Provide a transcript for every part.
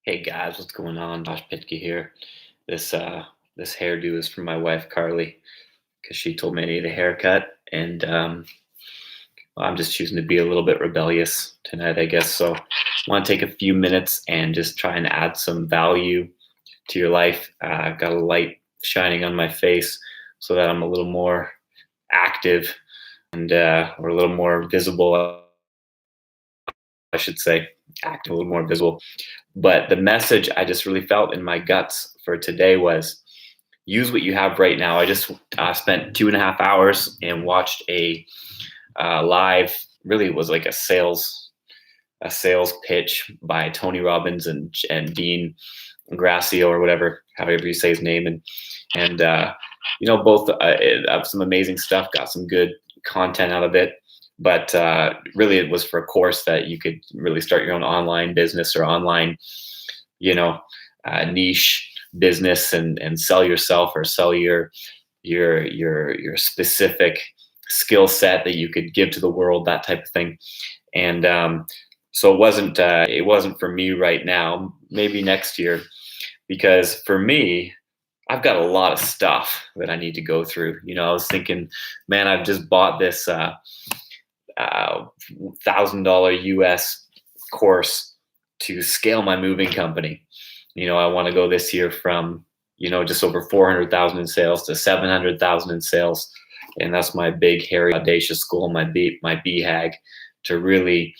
Hey guys, what's going on? Josh Pitke here. This hairdo is from my wife Carly because she told me I need a haircut, and I'm just choosing to be a little bit rebellious tonight, I guess. So, I want to take a few minutes and just try and add some value to your life. I've got a light shining on my face so that I'm a little more active and or a little more visible, I should say, active, a little more visible. But the message I just really felt in my guts for today was use what you have right now. I just spent 2.5 hours and watched a live. Really, it was like a sales pitch by Tony Robbins and Dean Gracio or whatever, however you say his name, and both have some amazing stuff. Got some good content out of it. But really, it was for a course that you could really start your own online business or online, you know, niche business and sell yourself or sell your specific skill set that you could give to the world, that type of thing. And so it wasn't for me right now. Maybe next year, because for me, I've got a lot of stuff that I need to go through. I was thinking, man, I've just bought this $1,000 US course to scale my moving company. I want to go this year from just over 400,000 in sales to 700,000 in sales, and that's my big, hairy, audacious goal, my BHAG, to really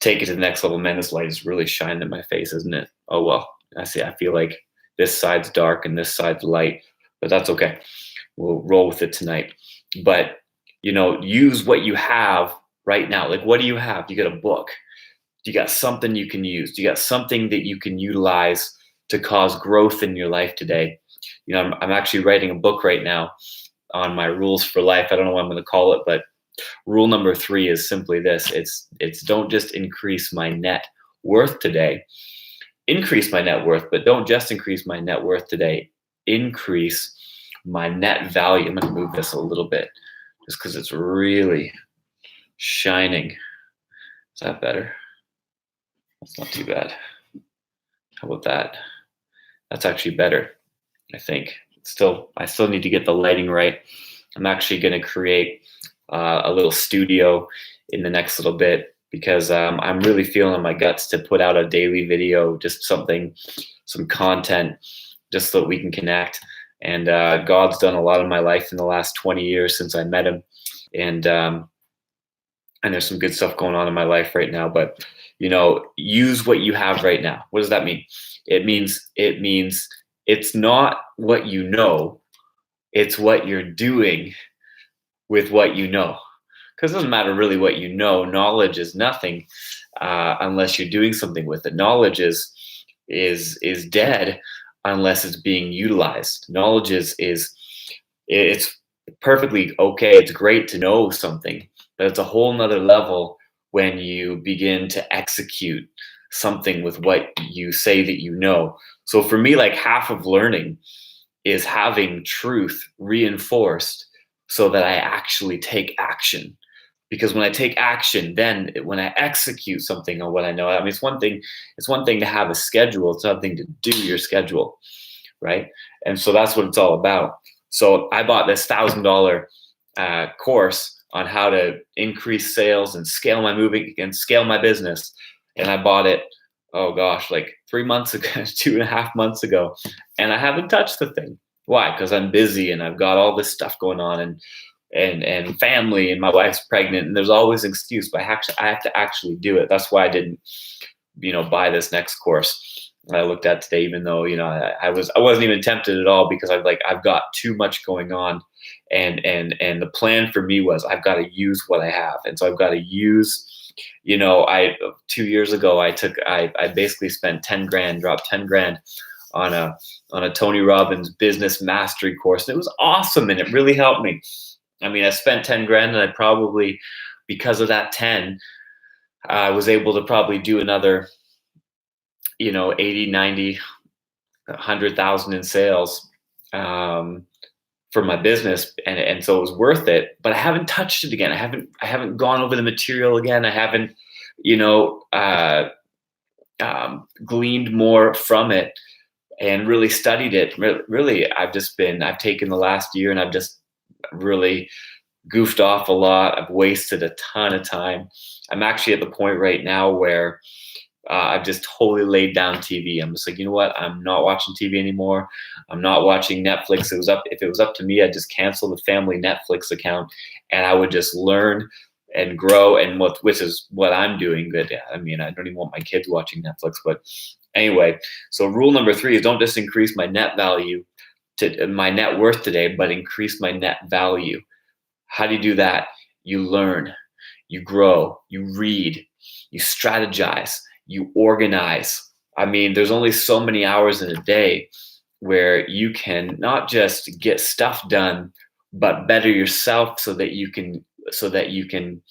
take it to the next level. Man, this light is really shining in my face, isn't it? Oh well, I see. I feel like this side's dark and this side's light, but that's okay. We'll roll with it tonight. But use what you have right now. Like, what do you have? You got a book. You got something you can use. You got something that you can utilize to cause growth in your life today. I'm actually writing a book right now on my rules for life. I don't know what I'm going to call it, but rule number 3 is simply this. It's don't just increase my net worth today. Increase my net worth, but don't just increase my net worth today. Increase my net value. I'm going to move this a little bit just because it's really shining. Is that better? That's not too bad. How about that? That's actually better, I think. I still need to get the lighting right. I'm actually going to create a little studio in the next little bit because I'm really feeling in my guts to put out a daily video, just some content, just so that we can connect. And God's done a lot in my life in the last 20 years since I met him. And there's some good stuff going on in my life right now, but use what you have right now. What does that mean? It means it's not what you know, it's what you're doing with what you know. Because it doesn't matter really what you know. Knowledge is nothing unless you're doing something with it. Knowledge is dead unless it's being utilized. Knowledge it's perfectly okay. It's great to know something, but it's a whole nother level when you begin to execute something with what you say that you know. So for me, like, half of learning is having truth reinforced so that I actually take action. Because when I take action, then when I execute something on what I know, I mean, it's one thing to have a schedule. It's another thing to do your schedule, right? And so that's what it's all about. So I bought this $1,000 course on how to increase sales and scale my moving and scale my business. And I bought it, oh gosh, like 3 months ago, 2.5 months ago. And I haven't touched the thing. Why? Because I'm busy and I've got all this stuff going on and family, and my wife's pregnant, and there's always an excuse, but I have to actually do it. That's why I didn't, buy this next course I looked at today, even though, I wasn't even tempted at all, because I've got too much going on. And the plan for me was I've got to use what I have. And so I've got to use, 2 years ago, I basically spent 10 grand, dropped 10 grand on a Tony Robbins business mastery course. And it was awesome. And it really helped me. I mean, I spent 10 grand, and I probably, because of that 10, I was able to probably do another, 80, 90, 100,000 in sales for my business. And so it was worth it, but I haven't touched it again. I haven't gone over the material again. I haven't, gleaned more from it and really studied it. Really, I've taken the last year and I've just really goofed off a lot. I've wasted a ton of time. I'm actually at the point right now where I've just totally laid down TV. I'm just like, you know what? I'm not watching TV anymore. I'm not watching Netflix. If it was up to me, I'd just cancel the family Netflix account and I would just learn and grow, and which is what I'm doing. That, I mean, I don't even want my kids watching Netflix, but anyway. So rule number 3 is don't just increase my net value to my net worth today, but increase my net value. How do you do that? You learn, you grow, you read, you strategize, you organize. I mean, there's only so many hours in a day where you can not just get stuff done, but better yourself so that you can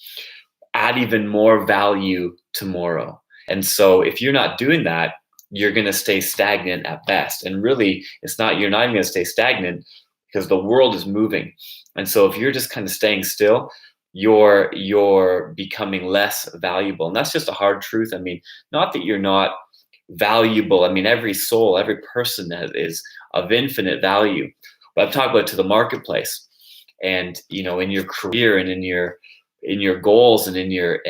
add even more value tomorrow. And so if you're not doing that, you're going to stay stagnant at best. And really, you're not even going to stay stagnant because the world is moving. And so if you're just kind of staying still, you're becoming less valuable. And that's just a hard truth. I mean, not that you're not valuable. I mean, every soul, every person is of infinite value. But I'm talking about to the marketplace, and in your career and in your goals and in your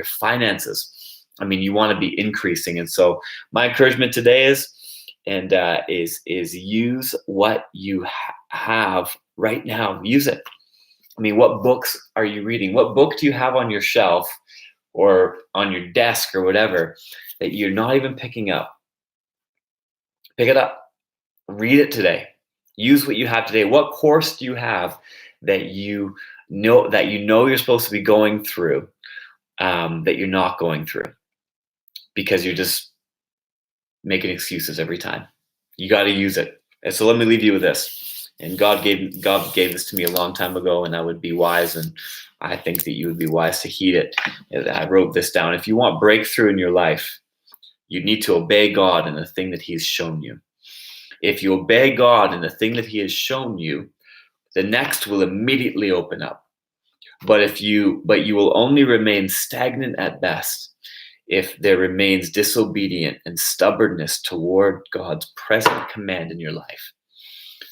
finances. I mean, you want to be increasing. And so my encouragement today is use what you have right now. Use it. I mean, what books are you reading? What book do you have on your shelf or on your desk or whatever that you're not even picking up? Pick it up. Read it today. Use what you have today. What course do you have that you know you're supposed to be going through, that you're not going through because you're just making excuses every time? You got to use it. And so let me leave you with this. And God gave this to me a long time ago, and I would be wise, and I think that you would be wise to heed it. I wrote this down. If you want breakthrough in your life, you need to obey God in the thing that He's shown you. If you obey God in the thing that He has shown you, the next will immediately open up. But you will only remain stagnant at best if there remains disobedience and stubbornness toward God's present command in your life.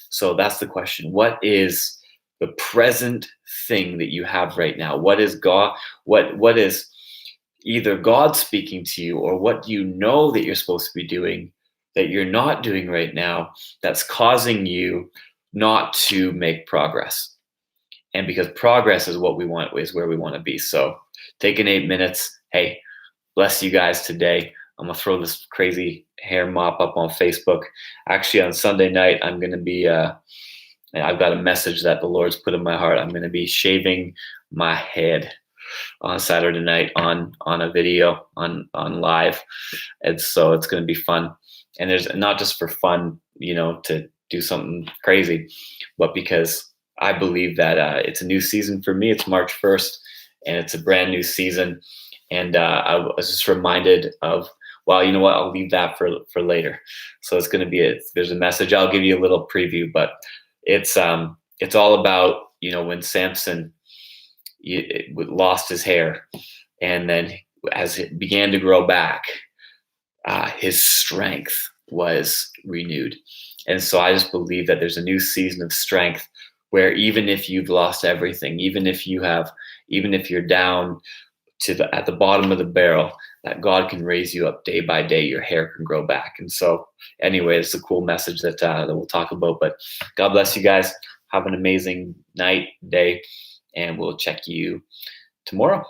So that's the question. What is the present thing that you have right now? What is God? What is either God speaking to you, or what do you know that you're supposed to be doing that you're not doing right now that's causing you not to make progress? And because progress is what we want, is where we want to be. So taking 8 minutes. Hey, bless you guys today. I'm going to throw this crazy hair mop up on Facebook. Actually, on Sunday night, I'm going to be, I've got a message that the Lord's put in my heart. I'm going to be shaving my head on Saturday night on a video, on live. And so it's going to be fun. And there's not just for fun, to do something crazy, but because I believe that it's a new season for me. It's March 1st, and it's a brand new season. And I was just reminded of, well, you know what? I'll leave that for later. So it's going to be there's a message. I'll give you a little preview, but it's all about, when Samson lost his hair, and then as it began to grow back, his strength was renewed. And so I just believe that there's a new season of strength where even if you've lost everything, even if you're down at the bottom of the barrel, that God can raise you up day by day. Your hair can grow back. And so anyway, it's a cool message that we'll talk about. But God bless you guys. Have an amazing night, day, and we'll check you tomorrow.